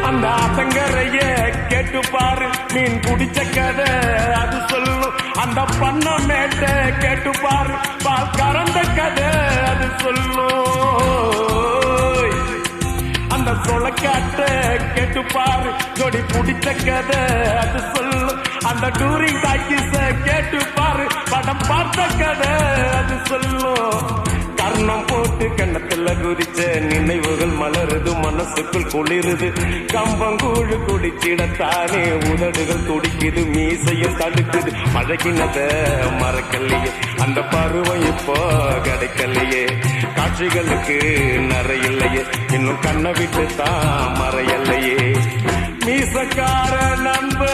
அந்த ஆத்தங்கரைய கேட்டு பாரு, மீன் குடிச்ச கதை அது சொல்லும். அந்த பண்ண மேட்ட கேட்டு பாரு, பால் கறந்த கதை அது சொல்லும். அந்த சொலக்காட்ட கேட்டு பாரு, ஜோடி பிடிச்ச கதை அது சொல்லும். அந்த டூரிங் டாக்கிஸ கேட்டு பாரு, படம் பார்த்த கதை அது சொல்லும். கர்ணம் போட்டு கண்ணத்துல குதிச்ச நினைவுகள் மலருது, மனசுக்குள் குளிருது. கம்பங்கூழு குடிச்சிடத்தானே உதடுகள் துடிக்குது, மீசையும் தடுக்குது. பழகினத மறக்கலையே, அந்த பருவம் இப்போ கிடைக்கலையே. காட்சிகளுக்கு நிறையில்லையே, இன்னும் கண்ணை விட்டு தான் மறையலையே. மீசக்கார நண்பா